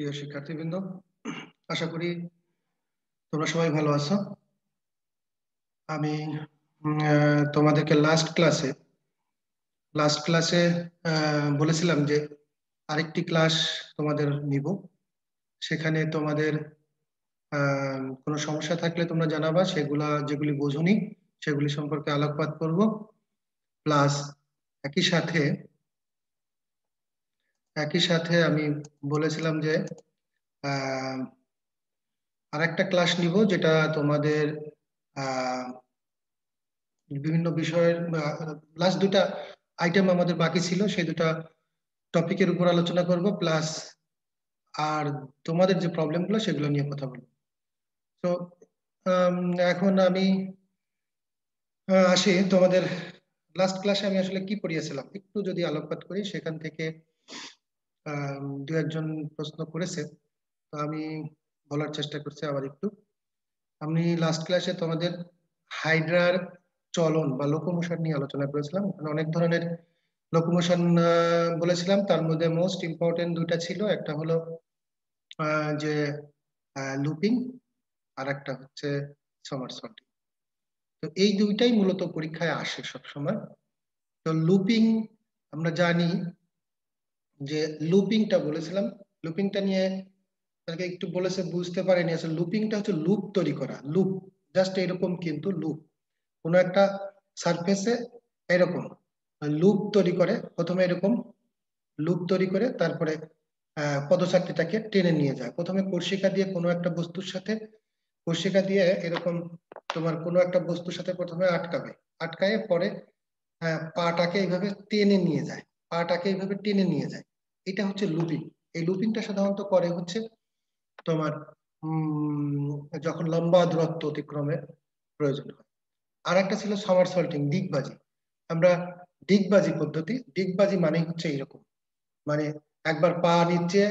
প্রিয় শিক্ষার্থীবৃন্দ, আশা করি তোমরা সবাই ভালো আছো। আমি তোমাদেরকে লাস্ট ক্লাসে বলেছিলাম যে আরেকটি ক্লাস তোমাদের নিব। সেখানে তোমাদের কোনো সমস্যা থাকলে তোমরা জানাবা, যেগুলি বোঝোনি সেগুলি সম্পর্কে আলোকপাত করব। প্লাস একই সাথে একই সাথে আমি বলেছিলাম যে আহ আরেকটা ক্লাস নিব, যেটা তোমাদের আহ বিভিন্ন বিষয়ের লাস্ট দুটা আইটেম আমাদের বাকি ছিল, সেই দুটা টপিকের উপর আলোচনা করব। প্লাস আর তোমাদের যে প্রবলেমগুলো সেগুলো নিয়ে কথা বলবো। তো এখন আমি আসি তোমাদের লাস্ট ক্লাসে আমি আসলে কি পড়িয়েছিলাম একটু যদি আলোকপাত করি। সেখান থেকে দু একজন প্রশ্ন করেছে, তো আমি বলার চেষ্টা করছি আবার একটু। আমি লাস্ট ক্লাসে তোমাদের হাইড্রার চলন বা লোকোমোশন নিয়ে আলোচনা করেছিলাম। ওখানে অনেক ধরনের লোকোমোশন বলেছিলাম। তার মধ্যে মোস্ট ইম্পর্টেন্ট দুইটা ছিল, একটা হলো যে লুপিং, আর একটা হচ্ছে সমারসল্টিং। তো এই দুইটাই মূলত পরীক্ষায় আসে সব সময়। তো লুপিং আমরা জানি যে লুপিংটা বলেছিলাম, লুপিংটা নিয়ে তাকে একটু বলেছে বুঝতে পারেনি। আসলে লুপিংটা হচ্ছে লুপ তৈরি করা, লুপ জাস্ট এরকম, কিন্তু লুপ কোনো একটা সারফেসে এরকম লুপ তৈরি করে, প্রথমে এরকম লুপ তৈরি করে তারপরে পদচারীটাকে টেনে নিয়ে যায়। প্রথমে কর্ষিকা দিয়ে কোনো একটা বস্তুর সাথে, কর্ষিকা দিয়ে এরকম তোমার কোনো একটা বস্তুর সাথে প্রথমে আটকাবে, আটকায় পরে পাটাকে এইভাবে টেনে নিয়ে যায়, পাটাকে এইভাবে টেনে নিয়ে যায়। এটা হচ্ছে লুপিং। এই লুপিংটা সাধারণত করে হচ্ছে তোমার যখন লম্বা দূরত্ব অতিক্রমের প্রয়োজন হয়। আর একটা ছিল সামারসল্টিং, ডিগবাজি। আমরা ডিগবাজি পদ্ধতি, ডিগবাজি মানে হচ্ছে এরকম, মানে একবার পা নিচে,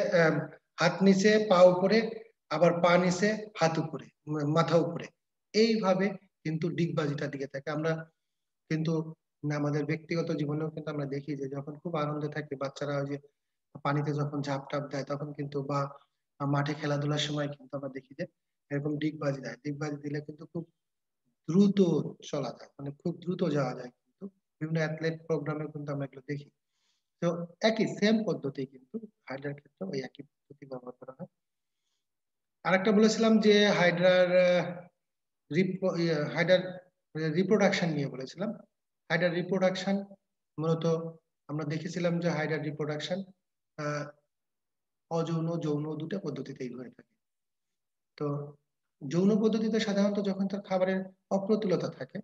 হাত নিচে পা উপরে, আবার পা নিচে হাত উপরে, মাথা উপরে, এইভাবে কিন্তু ডিগবাজিটা দিকে থাকে। আমরা কিন্তু আমাদের ব্যক্তিগত জীবনেও কিন্তু আমরা দেখি যে যখন খুব আনন্দে থাকে বাচ্চারা, ওই যে পানিতে যখন ঝাঁপ টাপ দেয় তখন কিন্তু, বা মাঠে খেলাধুলার সময় কিন্তু আমরা দেখি যে এরকম ডিগবাজি দেয়। ডিগবাজি দিলে কিন্তু খুব দ্রুত চলা যায়, মানে খুব দ্রুত যাওয়া যায়। কিন্তু বিভিন্ন অ্যাথলেট প্রোগ্রামে কিন্তু আমরা এগুলো দেখি। তো একই সেম পদ্ধতি কিন্তু হাইড্রার ক্ষেত্রে ওই একই পদ্ধতি ব্যবহার করা হয়। আরেকটা বলেছিলাম যে হাইড্রার রিপ্রোডাকশন নিয়ে বলেছিলাম। হাইড্রার রিপ্রোডাকশন মূলত আমরা দেখেছিলাম যে হাইড্রার রিপ্রোডাকশন অযৌন যৌন দুটো পদ্ধতিতেই হয়ে থাকে। তো যৌন পদ্ধতিতে সাধারণত যখন তার খাবারের অপ্রতুলতা থাকে,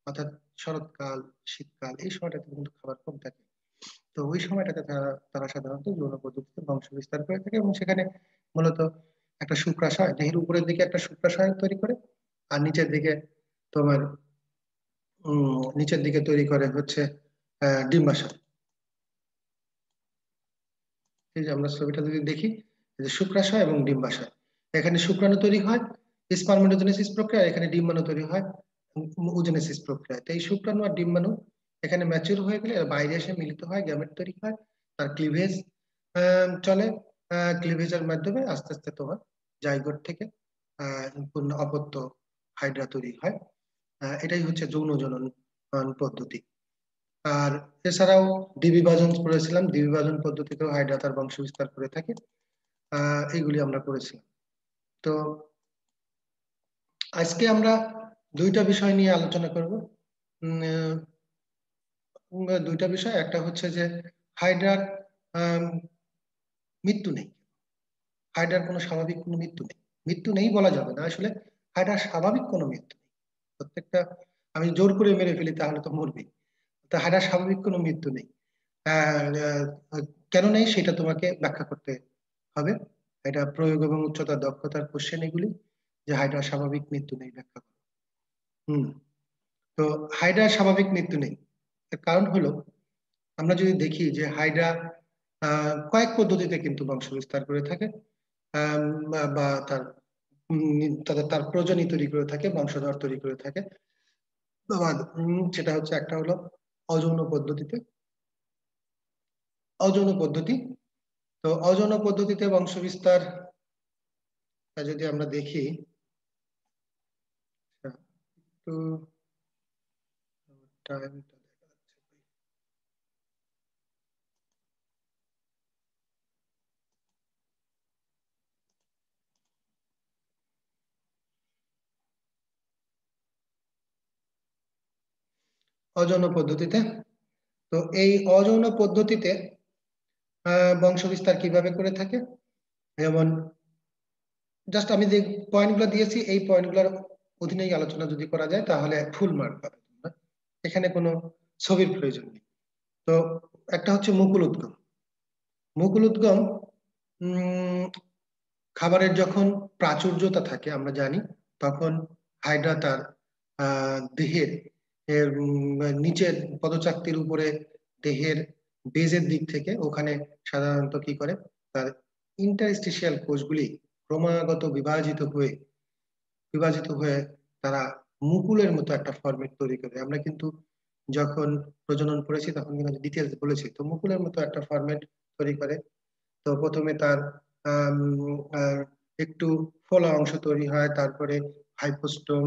অর্থাৎ শরৎকাল শীতকাল এই সময়টাতে কিন্তু খাবার কম থাকে, তো ওই সময়টাতে তারা তারা সাধারণত যৌন পদ্ধতিতে বংশ বিস্তার করে থাকে। এবং সেখানে মূলত একটা শুক্রাশয়, দেহের উপরের দিকে একটা শুক্রাশয় তৈরি করে, আর নিচের দিকে তোমার নিচের দিকে তৈরি করে হচ্ছে ডিম্বাশয়। এই যে আমরা ছবিটা যদি দেখি, এই যে শুক্রাশয় এবং ডিম্বাশয়, এখানে শুক্রাণু তৈরি হয় স্পারমেটোজেনেসিস প্রক্রিয়া, এখানে ডিম্বাণু তৈরি হয় ওজেনেসিস প্রক্রিয়া। তো এই শুক্রাণু আর ডিম্বাণু এখানে ম্যাচিউর হয়ে গেলে এরা বাইরে এসে মিলিত হয়, গ্যামেট তৈরি হয়, তার ক্লিভেজ চলে। ক্লিভেজের মাধ্যমে আস্তে আস্তে তোমার জাইগোট থেকে পূর্ণ অপত্য হাইড্রা তৈরি হয়। এটাই হচ্ছে যৌন জনন পদ্ধতি। আর এছাড়াও দ্বিবিভাজন করেছিলাম, দ্বিবিভাজন পদ্ধতিতেও হাইড্রা তার বংশ বিস্তার করে থাকে। এইগুলি আমরা করেছিলাম। তো আজকে আমরা দুইটা বিষয় নিয়ে আলোচনা করব। দুইটা বিষয়, একটা হচ্ছে যে হাইড্রার মৃত্যু নেই। হাইড্রার কোনো স্বাভাবিক কোনো মৃত্যু নেই, মৃত্যু নেই বলা যাবে না আসলে, হাইড্রার স্বাভাবিক কোনো মৃত্যু নেই। প্রত্যেকটা আমি জোর করে মেরে ফেলি তাহলে তো মরবি। তো হাইড্রার স্বাভাবিক কোনো মৃত্যু নেই। আহ, আহ, কেন নেই সেটা তোমাকে ব্যাখ্যা করতে হবে। এটা প্রয়োগ এবং উচ্চতার দক্ষতার কোশ্চেন এগুলি, যে হাইড্রার স্বাভাবিক মৃত্যু নেই ব্যাখ্যা করো। হম তো হাইড্রার স্বাভাবিক মৃত্যু নেই, এর কারণ হলো আমরা যদি দেখি যে হাইড্রা কয়েক পদ্ধতিতে কিন্তু বংশ বিস্তার করে থাকে, বা তার তার প্রজনী তৈরি করে থাকে, বংশধর তৈরি করে থাকে। সেটা হচ্ছে, একটা হলো অযৌন পদ্ধতিতে, অযৌন পদ্ধতি। তো অযৌন পদ্ধতিতে বংশবিস্তার যদি আমরা দেখি, একটু টাইমটা দেখা যাচ্ছে। অযৌন পদ্ধতিতে, তো এই অযৌন পদ্ধতিতে বংশবিস্তার কিভাবে করে থাকে, যেমন জাস্ট আমি যে পয়েন্টগুলো দিয়েছি এই পয়েন্টগুলোর অধীনেই আলোচনা যদি করা যায় তাহলে ফুল মার্ক পাবে তোমরা। এখানে কোনো ছবির প্রয়োজন নেই। তো একটা হচ্ছে মুকুল উদ্গম। মুকুল উদ্গম খাবারের যখন প্রাচুর্যতা থাকে আমরা জানি, তখন হাইড্রা তার দেহের নিচের পদচাকতির উপরে দেহের বেজের দিক থেকে ওখানে সাধারণত কি করে, তার ইন্টারস্টিশিয়াল কোষগুলি ক্রমাগত বিভাজিত হয়ে তারা মুকুলের মতো একটা ফরম্যাট তৈরি করে। আমরা কিন্তু যখন প্রজনন করেছি তখন কিন্তু ডিটেলস বলেছি, তো মুকুলের মতো একটা ফরম্যাট তৈরি করে। তো প্রথমে তার আম, আহ, একটু ফোলা অংশ তৈরি হয়, তারপরে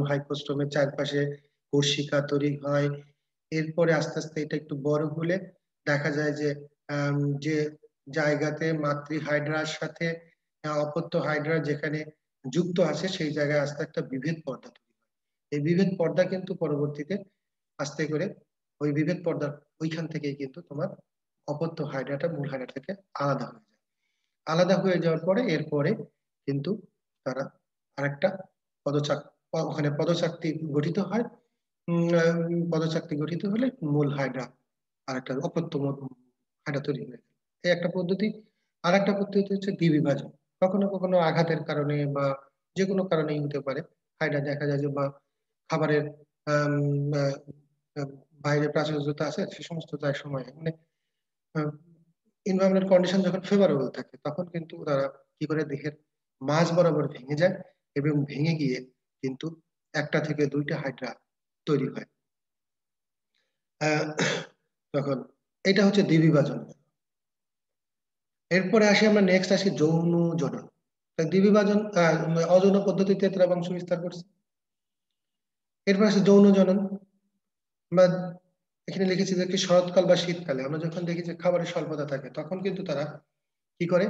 হাইপোস্টোমের চারপাশে কোষিকা তৈরি হয়। এরপরে আস্তে আস্তে এটা একটু বড় হলে দেখা যায় যে আম, যে জায়গাতে মাতৃ হাইড্রার সাথে অপত্য হাইড্রা যেখানে যুক্ত আছে সেই জায়গায় আস্তে একটা বিভেদ পর্দা তৈরি হয়। এই বিভেদ পর্দা কিন্তু পরবর্তীতে আস্তে করে ওই বিভেদ পর্দার ওইখান থেকেই কিন্তু তোমার অপত্য হাইড্রাটা মূল হাইড্রা থেকে আলাদা হয়ে যায়। আলাদা হয়ে যাওয়ার পরে এরপরে কিন্তু তারা আরেকটা পদচাক ওখানে পদচাকতি গঠিত হয়। পদচাকতি গঠিত হলে মূল হাইড্রা আরেকটা অপত্য হাইড্রা তৈরি হয়ে যায়। এই একটা পদ্ধতি। আর একটা পদ্ধতি হচ্ছে দ্বিবিভাজন। কখনো কখনো আঘাতের কারণে বা যে কোনো কারণেই হতে পারে, হাইড্রা দেখা যায় যে বা খাবারের আম, আহ, আহ, বাইরে প্রাচুর্যতা আছে সে সমস্ত সময় মানে এনভায়রনমেন্ট কন্ডিশন যখন ফেভারেবল থাকে তখন কিন্তু তারা কি করে দেহের মাঝ বরাবর ভেঙে যায় এবং ভেঙে গিয়ে কিন্তু একটা থেকে দুইটা হাইড্রা তৈরি হয়। আহ, তখন এটা হচ্ছে দ্বিবিভাজন। এরপরে আসি আমরা নেক্সট আসি যৌন জনন। দ্বিবিভাজন অযৌন পদ্ধতিতে তারা বংশ বিস্তার করছে। এরপর আসে যৌন জনন। বা এখানে লিখেছি যে কি শরৎকাল বা শীতকালে আমরা যখন দেখি যে খাবারের স্বল্পতা থাকে তখন কিন্তু তারা কি করে,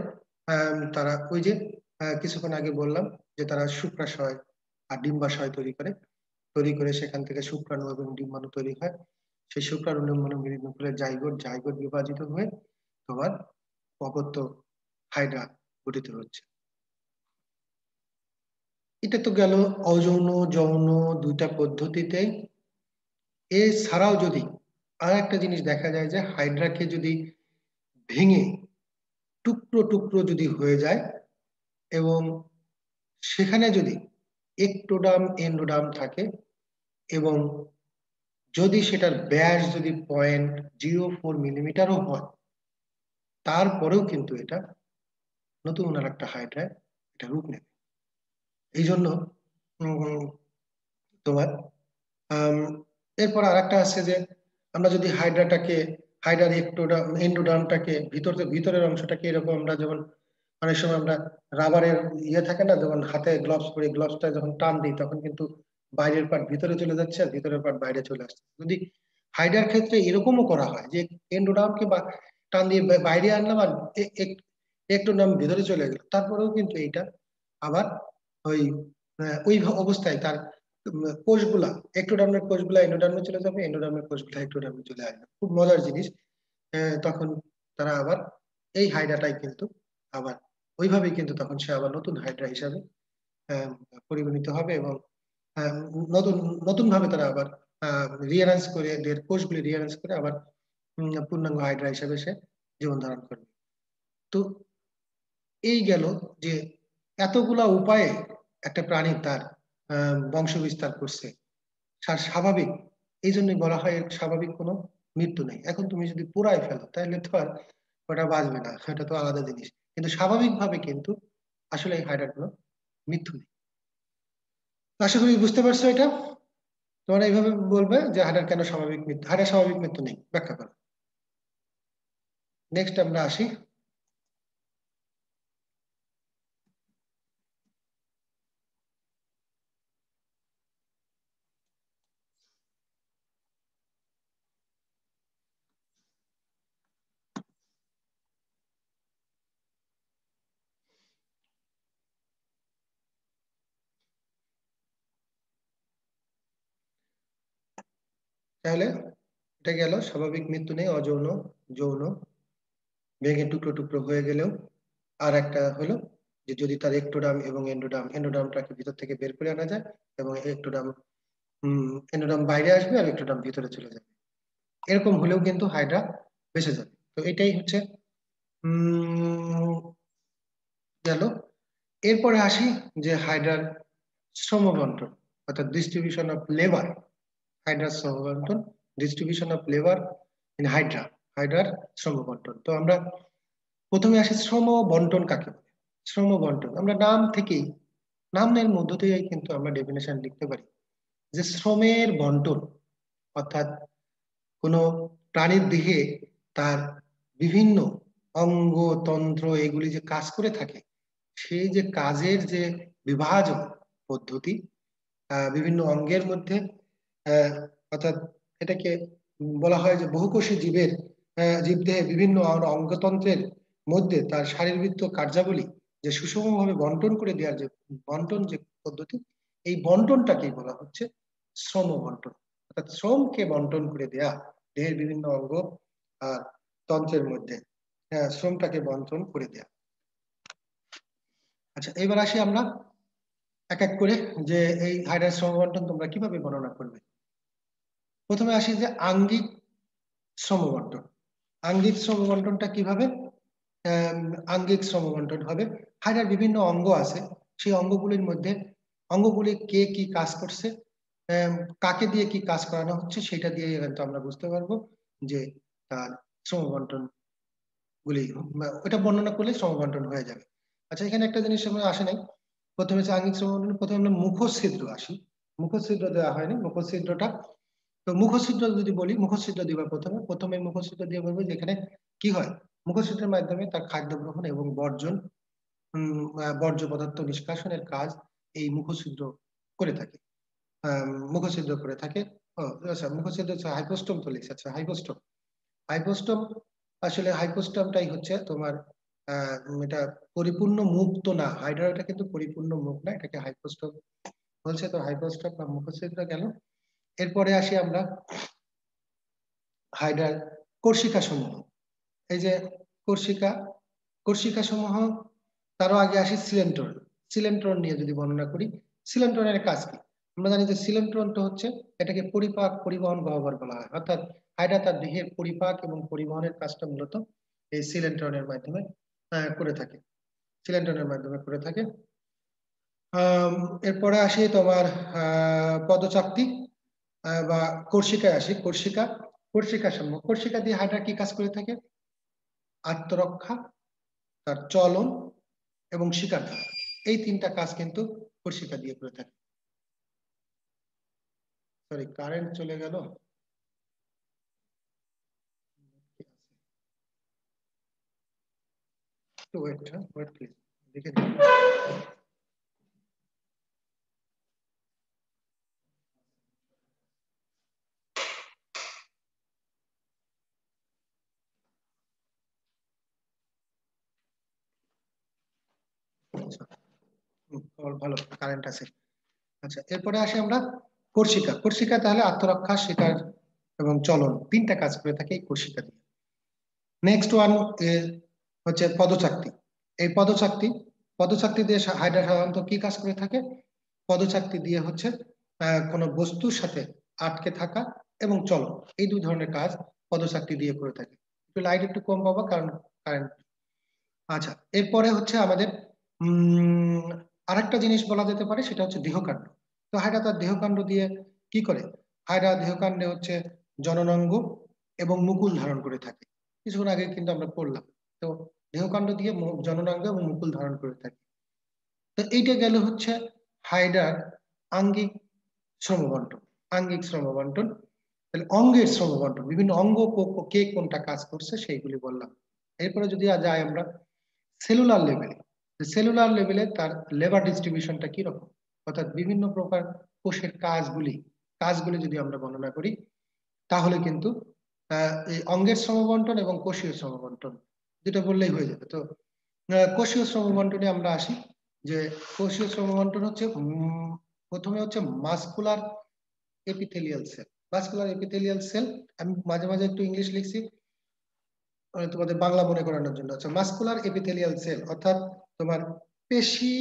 তারা ওই যে কিছুক্ষণ আগে বললাম যে তারা শুক্রাশয় আর ডিম্বাশয় তৈরি করে সেখান থেকে শুক্রাণু এবং ডিম্বাণু তৈরি হয়। সেই শুক্রাণু ডিম্বাণু বিভিন্ন করে জাইগোট জাইগোট বিভাজিত হয়ে তোমার অপত্য হাইড্রা গঠিত হচ্ছে। এটা তো গেল অযৌন যৌন দুইটা পদ্ধতিতে। এছাড়াও যদি আর একটা জিনিস দেখা যায় যে হাইড্রাকে যদি ভেঙে টুকরো টুকরো যদি হয়ে যায় এবং সেখানে যদি একটোডার্ম এন্ডোডার্ম থাকে এবং যদি সেটার ব্যাস যদি 0.04 মিলিমিটারও হয়, তারপরেও কিন্তু এটা নতুন আর একটা হাইড্রায় এটা রূপ নেবে। এই জন্য উম, তোমার আম, এরপর আর একটা আছে যে আমরা যদি হাইড্রার এন্ডোডার্মটাকে ভিতরের অংশটাকে এরকম আমরা যেমন অনেক সময় আমরা রাবারের থাকে না, যেমন হাতে গ্লাভস পরে গ্লাভসটা যখন টান দিই তখন কিন্তু বাইরের পার্ট ভিতরে চলে যাচ্ছে আর ভিতরের পার্ট বাইরে চলে আসছে। যদি হাইড্রার ক্ষেত্রে এরকমও করা হয় যে এন্ডোডার্মকে বা টান দিয়ে বাইরে আনলাম আর একটু নাম ভিতরে চলে গেল, তারপরেও কিন্তু এইটা আবার ওই ওই অবস্থায় তার কোষগুলা একটোডার্মের কোষগুলা এন্ডোডার্মে চলে যাবে, এন্ডোডার্মের কোষগুলা একটোডার্মে চলে আসবে। খুব মজার জিনিস। তখন তারা আবার এই হাইড্রাটাই কিন্তু আবার ওইভাবেই কিন্তু তখন সে আবার নতুন হাইড্রা হিসাবে আহ, পরিগণিত হবে এবং আহ, নতুন নতুন ভাবে তারা আবার রিয়ারেঞ্জ করে এদের কোষগুলি রিয়ারেঞ্জ করে আবার পূর্ণাঙ্গ হাইড্রা হিসাবে সে জীবন ধারণ করবে। তো এই গেল যে এতগুলা উপায়ে একটা প্রাণী তার বংশ বিস্তার করছে স্বাভাবিক। এই জন্যই বলা হয় এর স্বাভাবিক কোনো মৃত্যু নেই। এখন তুমি যদি পুরাই ফেলো তাহলে তো আর ওটা বাঁচবে না, সেটা তো আলাদা জিনিস। কিন্তু স্বাভাবিকভাবে কিন্তু আসলে এই হাইড্রার কোনো মৃত্যু নেই। তো আশা করি বুঝতে পারছো এটা। তোমরা এইভাবে বলবে যে হাইড্রার কেন স্বাভাবিক মৃত্যু, হাইড্রার স্বাভাবিক মৃত্যু নেই, ব্যাখ্যা করো। নেক্সট আমরা আসি তাহলে এটা গেল স্বাভাবিক মৃত্যু নেই, অযৌন, যৌন, ভেঙে টুকরো টুকরো হয়ে গেলেও। আর একটা হলো যে যদি তার একটোডাম এবং এন্ডোডামটাকে ভিতর থেকে বের করে আনা যায় এবং এন্ডোডাম বাইরে আসবে আর একটোডাম ভিতরে চলে যাবে, এরকম হলেও কিন্তু হাইড্রা বেঁচে যাবে। তো এটাই হচ্ছে গেল। এরপরে আসি যে হাইড্রার শ্রম বন্টন, অর্থাৎ ডিস্ট্রিবিউশন অফ লেবার। হাইড্রার শ্রম বন্টন, distribution of labour in hydra, হাইড্রার শ্রম বন্টন। তো আমরা প্রথমে আসি শ্রম বন্টন কাকে বলে। শ্রম বন্টন আমরা নাম থেকেই, নামের মধ্য থেকেই কিন্তু আমরা ডেফিনেশন লিখতে পারি যে শ্রমের বন্টন, অর্থাৎ কোনো প্রাণীর দেহে তার বিভিন্ন অঙ্গ তন্ত্র এগুলি যে কাজ করে থাকে, সেই যে কাজের যে বিভাজন পদ্ধতি বিভিন্ন অঙ্গের মধ্যে, অর্থাৎ এটাকে বলা হয় যে বহুকোষী জীবের জীবদেহে বিভিন্ন অঙ্গতন্ত্রের মধ্যে তার শারীরবৃত্ত কার্যাবলী যে সুষমভাবে বন্টন করে দেওয়ার যে বন্টন যে পদ্ধতি, এই বন্টনটাকেই বলা হচ্ছে শ্রম বন্টন। অর্থাৎ শ্রমকে বন্টন করে দেয়া দেহের বিভিন্ন অঙ্গ আর তন্ত্রের মধ্যে শ্রমটাকে বন্টন করে দেয়া। আচ্ছা, এবার আসি আমরা এক এক করে যে এই হাইড্রার শ্রম বন্টন তোমরা কিভাবে বর্ণনা করবে। প্রথমে আসি যে আঙ্গিক শ্রম বন্টন। আঙ্গিক শ্রম বন্টনটা কিভাবে? আঙ্গিক শ্রম বন্টন হবে হাইড্রার বিভিন্ন অঙ্গ আছে, সেই অঙ্গগুলির মধ্যে অঙ্গগুলি কে কি কাজ করছে, কাকে দিয়ে কি কাজ করানো হচ্ছে, সেটা দিয়ে কিন্তু আমরা বুঝতে পারবো যে তার শ্রম বন্টন গুলি, ওটা বর্ণনা করলে শ্রম বন্টন হয়ে যাবে। আচ্ছা, এখানে একটা জিনিস আমরা আসে নাই, প্রথমে হচ্ছে আঙ্গিক শ্রম বন্টন, প্রথমে আমরা মুখচ্ছিদ্র আসি। মুখচ্ছিদ্র দেওয়া হয়নি, মুখচ্ছিদ্রটা তো মুখচ্ছিদ্র যদি বলি, মুখচ্ছিদ্র দিবা প্রথমে প্রথমে মুখচ্ছিদ্র দিয়ে বলবো যেখানে কি হয়, মুখচ্ছিদ্রের মাধ্যমে তার খাদ্য গ্রহণ এবং বর্জন, বর্জ্য পদার্থ নিষ্কাশনের কাজ এই মুখচ্ছিদ্র করে থাকে। মুখচ্ছিদ্র করে থাকে। ও আচ্ছা, মুখচ্ছিদ্র হাইপোস্টোম তো লিখছে। আচ্ছা, হাইপোস্টোম, হাইপোস্টোম আসলে হাইপোস্টোমটাই হচ্ছে তোমার এটা পরিপূর্ণ মুখ তো না, হাইড্রা এটা কিন্তু পরিপূর্ণ মুখ না, এটাকে হাইপোস্টোম বলছে। তো হাইপোস্টোম বা মুখচ্ছিদ্র গেল। এরপরে আসি আমরা হাইড্রার কোর্সিকা সমূহ। এই যে কোর্সিকা, কোর্সিকা সমূহ, তারও আগে আসি সিলেন্ট্রন। সিলেন্ট্রন নিয়ে যদি বর্ণনা করি, সিলেন্ট্রনের কাজ কি? আমরা জানি যে সিলেন্ট্রনটা হচ্ছে এটাকে পরিপাক পরিবহন গহ্বর বলা হয়, অর্থাৎ হাইড্রা তার দেহের পরিপাক এবং পরিবহনের কাজটা মূলত এই সিলেন্ট্রনের মাধ্যমে করে থাকে, সিলেন্ট্রনের মাধ্যমে করে থাকে। এরপরে আসি তোমার পদচাপ্তি বা কোর্সিকায় আসি। কোর্সিকা, কোর্সিকা সমূহ, কোর্সিকা দিয়ে হাইড্রা কি কাজ করে থাকে? আত্মরক্ষা, তার চলন এবং শিকার ধরা, এই তিনটা কাজ কিন্তু কোর্সিকা দিয়ে করে থাকে। সরি, কারেন্ট চলে গেল। একটু ওয়েট, ওয়েট প্লিজ, দেখে দিন। আচ্ছা, ভালো, কারেন্ট আছে। আচ্ছা, এরপরে আসি আমরা কোর্সিকা। কোর্সিকা তাহলে আত্মরক্ষা, শিকার এবং চলন, তিনটা কাজ করে থাকে এই কোর্সিকা দিয়ে। নেক্সট ওয়ান হচ্ছে পদচাকতি। এই পদচাকতি, পদচাকতি দিয়ে হাইড্রা সাধারণত কি কাজ করে থাকে? পদচাকতি দিয়ে হচ্ছে কোনো বস্তুর সাথে আটকে থাকা এবং চলন, এই দুই ধরনের কাজ পদচাকতি দিয়ে করে থাকে। একটু লাইট একটু কম পাবা কারণ কারেন্ট। আচ্ছা, এরপরে হচ্ছে আমাদের আরেকটা জিনিস বলা যেতে পারে, সেটা হচ্ছে দেহকাণ্ড। তো হায়রা তার দেহকাণ্ড দিয়ে কি করে? হায়রা দেহকাণ্ডে হচ্ছে জননাঙ্গ এবং মুকুল ধারণ করে থাকে, কিছুক্ষণ আগে কিন্তু আমরা পড়লাম। তো দেহকাণ্ড দিয়ে জননাঙ্গ এবং মুকুল ধারণ করে থাকে। তো এইটা গেল হচ্ছে হায়রার আঙ্গিক শ্রমবন্টন। আঙ্গিক শ্রমবন্টন, তাহলে অঙ্গের শ্রমবন্টন, বিভিন্ন অঙ্গ কে কোনটা কাজ করছে সেইগুলি বললাম। এরপরে যদি যাই আমরা সেলুলার লেভেলে, সেলুলার লেভেলে তার লেবার ডিস্ট্রিবিউশনটা কি রকম, অর্থাৎ বিভিন্ন প্রকার কোষের কাজগুলি, কাজগুলি যদি আমরা বর্ণনা করি, তাহলে কিন্তু এই অঙ্গের শ্রমবন্টন এবং কোষীয় শ্রমবন্টন যেটা বললেই হয়ে যাবে। তো কোষীয় শ্রমবন্টনে আমরা আসি যে কোষীয় শ্রমবন্টন হচ্ছে প্রথমে হচ্ছে muscular epithelial cell. Muscular epithelial cell, আমি মাঝে মাঝে একটু ইংলিশ লিখছি তোমাদের বাংলা মনে করানোর জন্য। আচ্ছা, মাসকুলার এপিথেলিয়াল সেল অর্থাৎ তোমার পেশি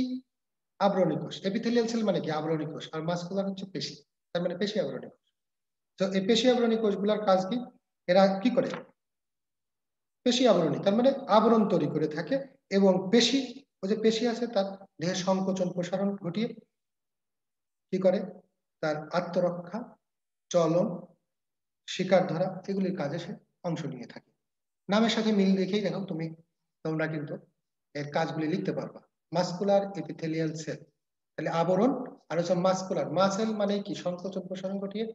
আবরণী কোষ। এপিথেলিয়াল সেল মানে কি? আবরণী কোষ। আর মাসকুলার হচ্ছে পেশি, তার মানে পেশি আবরণী কোষ। তো এই পেশি আবরণী কোষগুলোর কাজ কি? এরা কি করে? পেশি আবরণী, তার মানে আবরণ তৈরি করে থাকে। এবং পেশি, ওই যে পেশি আছে তার দেহের সংকোচন প্রসারণ ঘটিয়ে কি করে? তার আত্মরক্ষা, চলন, শিকার ধরা এগুলির কাজে সে অংশ নিয়ে থাকে। নামের সাথে মিল রেখেই দেখো তোমরা কিন্তু এর কাজগুলি লিখতে পারবা। মাসকুলার এপিথেলিয়াল সেল, তাহলে আবরণ। আর হচ্ছে মাসকুলার, মাসেল মানে কি? সংকোচন প্রসারণ ঘটিয়ে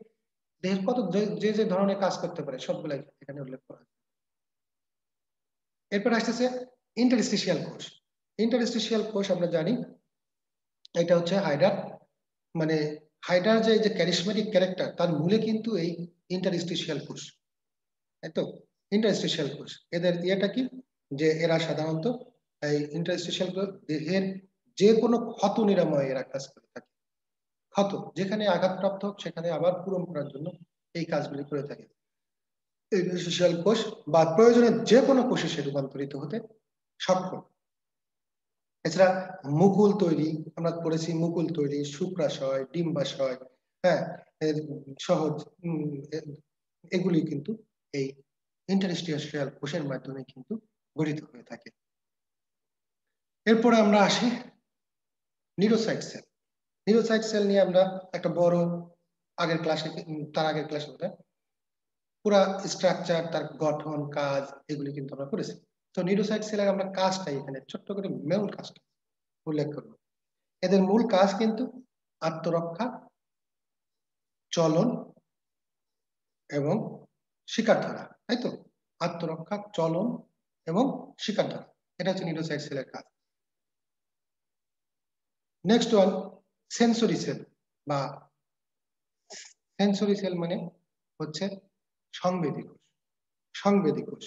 দেহের কত যে যে ধরনের কাজ করতে পারে সবগুলাই এখানে উল্লেখ করা। এরপর আসতেছে ইন্টারস্টিশিয়াল কোষ। ইন্টারস্টিশিয়াল কোষ আমরা জানি এটা হচ্ছে হাইডার, মানে হাইডার যে ক্যারিসমেটিক ক্যারেক্টার, তার মূলে কিন্তু এই ইন্টারস্টিশিয়াল কোষ। তাই তো? ইন্টারস্টিশিয়াল কোষ এদের ইয়েটা কি? যে এরা সাধারণত এই ইন্টারস্টিশিয়াল দেহের যে কোনো ক্ষত নিরাময় এরা কাজ করে থাকে। ক্ষত যেখানে আঘাতপ্রাপ্ত হোক সেখানে আবার পূরণ করার জন্য এই কাজগুলি করে থাকে ইন্টারস্টিশিয়াল কোষ, বা প্রয়োজনে যে কোনো কোষে সে রূপান্তরিত হতে সক্ষম। এছাড়া মুকুল তৈরি, আমরা পড়েছি মুকুল তৈরি, শুক্রাশয়, ডিম্বাশয়, হ্যাঁ, সহজ এগুলি কিন্তু এই ইন্টারস্টিশিয়াল কোষের মাধ্যমে কিন্তু গঠিত হয়ে থাকে। এরপরে আমরা আসি নিউরোসাইট সেল। নিউরোসাইট সেল নিয়ে আমরা একটা বড় আগের ক্লাসে, তার আগের ক্লাসে পুরা স্ট্রাকচার, তার গঠন, কাজ এগুলি কিন্তু আমরা করেছি। তো নিউরোসাইট সেলের আমরা কাজটাই এখানে ছোট্ট করে মূল কাজটা উল্লেখ করব। এদের মূল কাজ কিন্তু আত্মরক্ষা, চলন এবং শিকার ধরা, তাই তো? আত্মরক্ষা, চলন এবং শিকার ধরা, এটা হচ্ছে নিউরোসাইট সেলের কাজ। নেক্সট ওয়ান সেন্সরি সেল, বা সেন্সরি সেল মানে হচ্ছে সংবেদী কোষ। সংবেদী কোষ,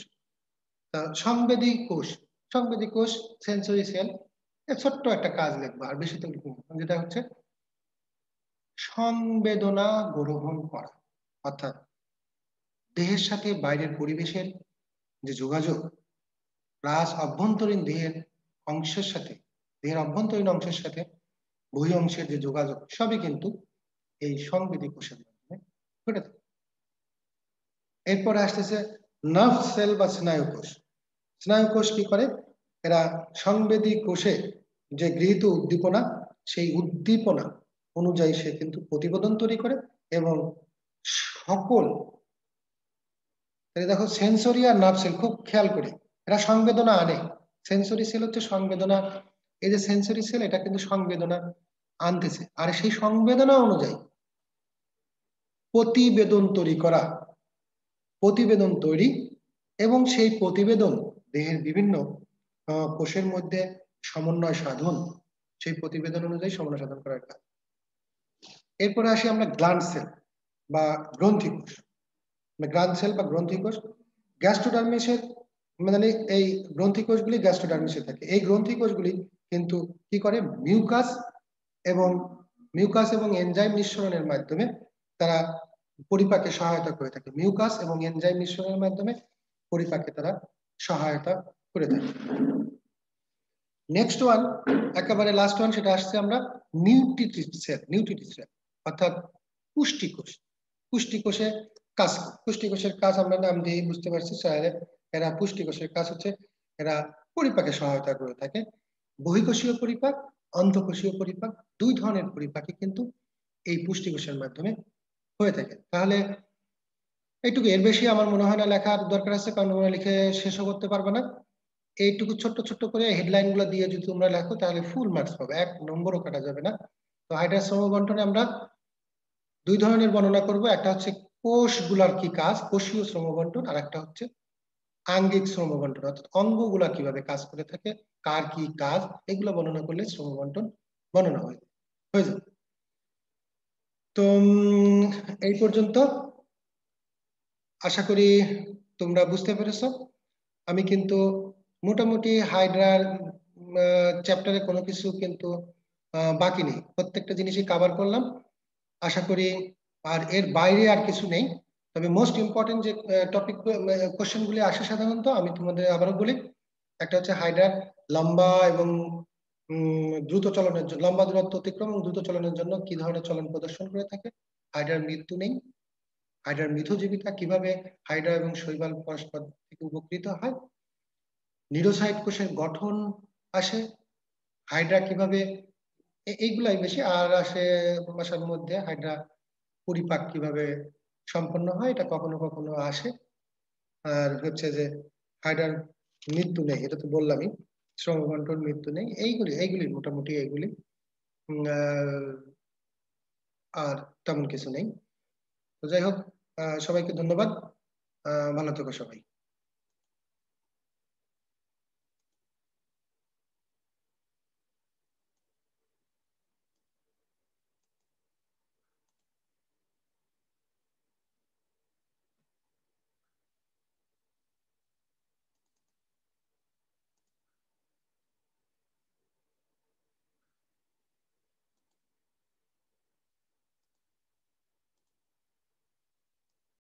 সংবেদী কোষ, সংবেদী কোষ, সেন্সরি সেল, ছোট্ট একটা কাজ লিখবো, আর বেশি তো লিখবো না, যেটা হচ্ছে সংবেদনা গ্রহণ করা। অর্থাৎ দেহের সাথে বাইরের পরিবেশের যে যোগাযোগ, প্লাস অভ্যন্তরীণ দেহের অংশের সাথে, দেহের অভ্যন্তরীণ অংশের সাথে বহি অংশের যে যোগাযোগ, সবই কিন্তু এই সংবেদী কোষের মাধ্যমে ঘটে থাকে। এরপরে আসতেছে নার্ভ সেল বা স্নায়ু কোষ। স্নায়ু কোষ কি করে? এরা সংবেদী কোষে যে গৃহীত উদ্দীপনা, সেই উদ্দীপনা অনুযায়ী সে কিন্তু প্রতিবেদন তৈরি করে এবং সকল, দেখো সেন্সরি আর নার্ভ সেল খুব খেয়াল করে এরা সংবেদনা আনে। সেন্সরি সেল হচ্ছে সংবেদনা, এই যে সেন্সরি সেল এটা কিন্তু সংবেদনা আনতেছে, আর সেই সংবেদনা অনুযায়ী প্রতিবেদন তৈরি করা, প্রতিবেদন তৈরি এবং সেই প্রতিবেদন দেহের বিভিন্ন কোষের মধ্যে সমন্বয় সাধন, সেই প্রতিবেদন অনুযায়ী সমন্বয় সাধন করার কাজ। এরপরে আসি আমরা গ্ল্যান্ড সেল বা গ্রন্থি কোষ। গ্ল্যান্ড সেল বা গ্রন্থি কোষ গ্যাস্ট্রোডার্মিসের, মানে এই গ্রন্থি কোষগুলি গ্যাস্ট্রোডার্মিসে থাকে। এই গ্রন্থি কোষগুলি কিন্তু কি করে? মিউকাস এবং এনজাইম নিঃসরণের মাধ্যমে তারা পরিপাকে সহায়তা করে থাকে। মিউকাস এবং এনজাইম নিঃসরণের মাধ্যমে পরিপাকে তারা সহায়তা করে থাকে। নেক্সট ওয়ান, একেবারে লাস্ট ওয়ান, সেটা আসছে আমরা নিউট্রিটিভ সেল। নিউট্রিটিভ সেল অর্থাৎ পুষ্টিকোষ। পুষ্টিকোষে কাজ, পুষ্টিকোষের কাজ আমরা নাম দিয়ে বুঝতে পারছি। এরা পুষ্টিকোষের কাজ হচ্ছে এরা পরিপাকে সহায়তা করে থাকে। বহিঃকোষীয় পরিপাক, অন্তঃকোষীয় পরিপাক, দুই ধরনের পরিপাকই কিন্তু এই পুষ্টিকোষের মাধ্যমে হয়ে থাকে। তাহলে এইটুকু, এর বেশি আমার মনে হয় না লেখার দরকার আছে, কারণ তোমরা লিখে শেষও করতে পারবে না। এইটুকু ছোট্ট ছোট্ট করে হেডলাইন গুলো দিয়ে যদি তোমরা লেখো তাহলে ফুল মার্কস পাবে, 1 নম্বরও কাটা যাবে না। তো হাইড্রাস শ্রমবন্টনে আমরা দুই ধরনের বর্ণনা করব, একটা হচ্ছে কোষগুলার কি কাজ, কোষীয় শ্রমবন্টন, আর একটা হচ্ছে আঙ্গিক শ্রমবন্টন, অর্থাৎ অঙ্গগুলা কিভাবে কাজ করে থাকে, কার কি কাজ, এগুলো বর্ণনা করলে শ্রমবন্টন বর্ণনা হয়ে যাবে। তো এই পর্যন্ত আশা করি তোমরা বুঝতে পেরেছো। আমি কিন্তু মোটামুটি হাইড্রার চ্যাপ্টারে কোনো কিছু কিন্তু বাকি নেই, প্রত্যেকটা জিনিসই কভার করলাম। আশা করি আর এর বাইরে আর কিছু নেই। তবে মোস্ট ইম্পর্টেন্ট যে টপিক কোশ্চেন গুলি আসে সাধারণত, আমি তোমাদের আবারও বলি। একটা হচ্ছে হাইড্রা লম্বা এবং দ্রুত চলনের জন্য, লম্বা দূরত্ব অতিক্রম এবং দ্রুত চলনের জন্য কি ধরনের চলন প্রদর্শন করে থাকে। হাইড্রার মৃত্যু নেই। হাইড্রার মিথজীবিতা, কিভাবে হাইড্রা এবং শৈবাল পরস্পর থেকে উপকৃত হয়। নিউরোসাইট কোষের গঠন আসে। হাইড্রা কিভাবে, এইগুলাই বেশি। আর আসে ভাষার মধ্যে হাইড্রা পরিপাক কিভাবে সম্পন্ন হয়, এটা কখনো কখনো আসে। আর হচ্ছে যে হাইড্রার মৃত্যু নেই, এটা তো বললামই। শ্রমবন্টন মৃত্যু নেই, এইগুলি এইগুলি মোটামুটি এইগুলি। আর তেমন কিছু নেই। তো যাই হোক, সবাইকে ধন্যবাদ। ভালো থেকো সবাই।